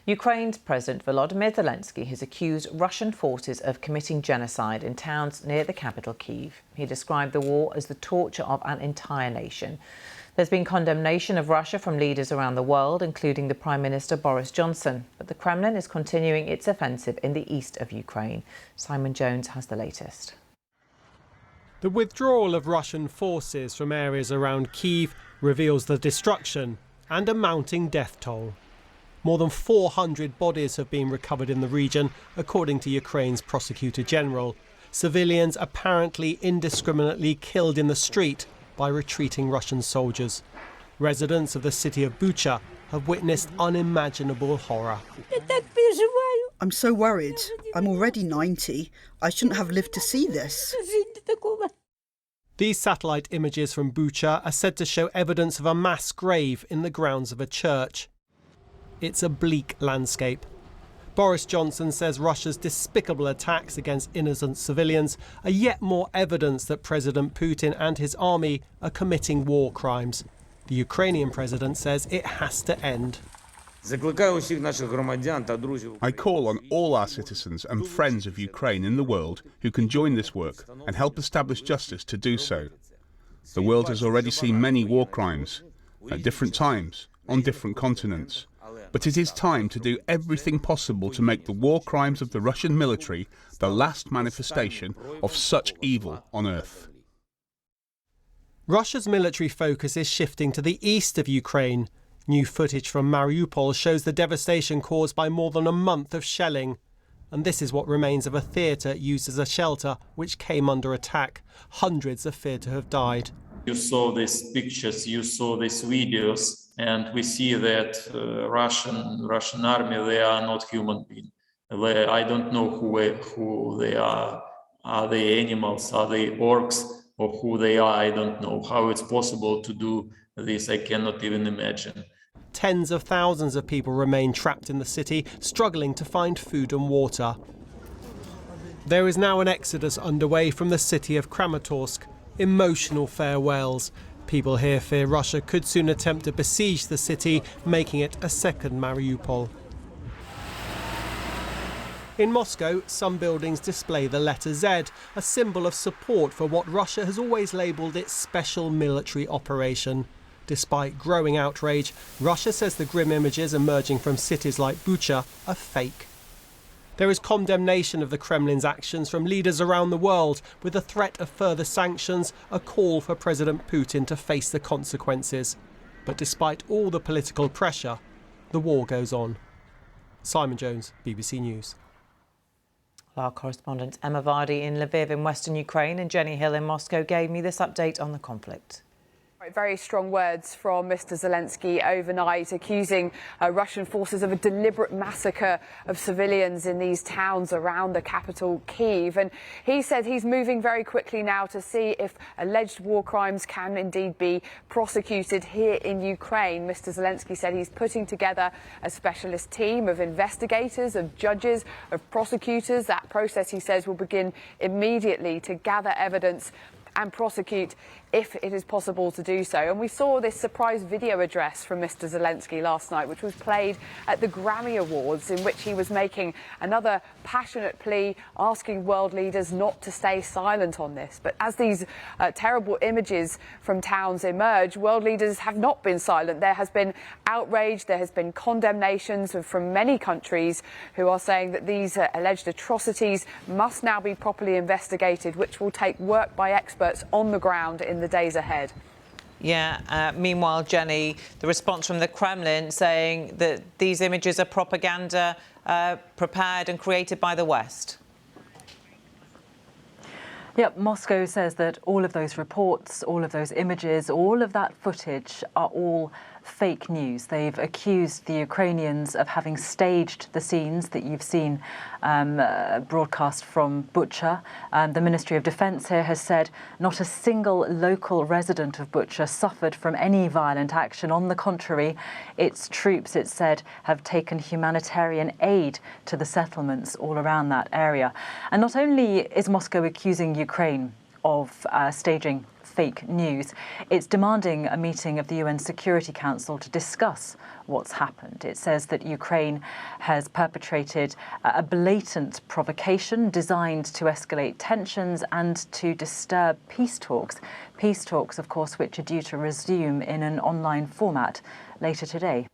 Ukraine's President Volodymyr Zelensky has accused Russian forces of committing genocide in towns near the capital, Kyiv. He described the war as the torture of an entire nation. There's been condemnation of Russia from leaders around the world, including the Prime Minister Boris Johnson. But the Kremlin is continuing its offensive in the east of Ukraine. Simon Jones has the latest. The withdrawal of Russian forces from areas around Kyiv reveals the destruction and a mounting death toll. More than 400 bodies have been recovered in the region, according to Ukraine's prosecutor general. Civilians apparently indiscriminately killed in the street by retreating Russian soldiers. Residents of the city of Bucha have witnessed unimaginable horror. I'm so worried. I'm already 90. I shouldn't have lived to see this. These satellite images from Bucha are said to show evidence of a mass grave in the grounds of a church. It's a bleak landscape. Boris Johnson says Russia's despicable attacks against innocent civilians are yet more evidence that President Putin and his army are committing war crimes. The Ukrainian president says it has to end. I call on all our citizens and friends of Ukraine in the world who can join this work and help establish justice to do so. The world has already seen many war crimes, at different times, on different continents. But it is time to do everything possible to make the war crimes of the Russian military the last manifestation of such evil on earth. Russia's military focus is shifting to the east of Ukraine. New footage from Mariupol shows the devastation caused by more than a month of shelling. And this is what remains of a theatre used as a shelter which came under attack. Hundreds are feared to have died. You saw these pictures, you saw these videos, and we see that Russian army, they are not human beings. I don't know who they are. Are they animals? Are they orcs? Or who they are? I don't know. How it's possible to do this, I cannot even imagine. Tens of thousands of people remain trapped in the city, struggling to find food and water. There is now an exodus underway from the city of Kramatorsk. Emotional farewells. People here fear Russia could soon attempt to besiege the city, making it a second Mariupol. In Moscow, some buildings display the letter Z, a symbol of support for what Russia has always labelled its special military operation. Despite growing outrage, Russia says the grim images emerging from cities like Bucha are fake. There is condemnation of the Kremlin's actions from leaders around the world, with the threat of further sanctions, a call for President Putin to face the consequences. But despite all the political pressure, the war goes on. Simon Jones, BBC News. Our correspondents Emma Vardy in Lviv in western Ukraine and Jenny Hill in Moscow gave me this update on the conflict. Very strong words from Mr. Zelensky overnight, accusing Russian forces of a deliberate massacre of civilians in these towns around the capital, Kyiv. And he said he's moving very quickly now to see if alleged war crimes can indeed be prosecuted here in Ukraine. Mr. Zelensky said he's putting together a specialist team of investigators, of judges, of prosecutors. That process, he says, will begin immediately to gather evidence and prosecute if it is possible to do so. And we saw this surprise video address from Mr. Zelensky last night, which was played at the Grammy Awards, in which he was making another passionate plea, asking world leaders not to stay silent on this. But as these terrible images from towns emerge, world leaders have not been silent. There has been outrage, there has been condemnations from many countries who are saying that these alleged atrocities must now be properly investigated, which will take work by experts on the ground in the days ahead. Yeah, meanwhile, Jenny, the response from the Kremlin saying that these images are propaganda prepared and created by the West. Yep, Moscow says that all of those reports, all of those images, all of that footage are all fake news. They've accused the Ukrainians of having staged the scenes that you've seen broadcast from Bucha. The Ministry of Defence here has said not a single local resident of Bucha suffered from any violent action. On the contrary, its troops, it said, have taken humanitarian aid to the settlements all around that area. And not only is Moscow accusing Ukraine of staging fake news. It's demanding a meeting of the UN Security Council to discuss what's happened. It says that Ukraine has perpetrated a blatant provocation designed to escalate tensions and to disturb peace talks. Peace talks, of course, which are due to resume in an online format later today.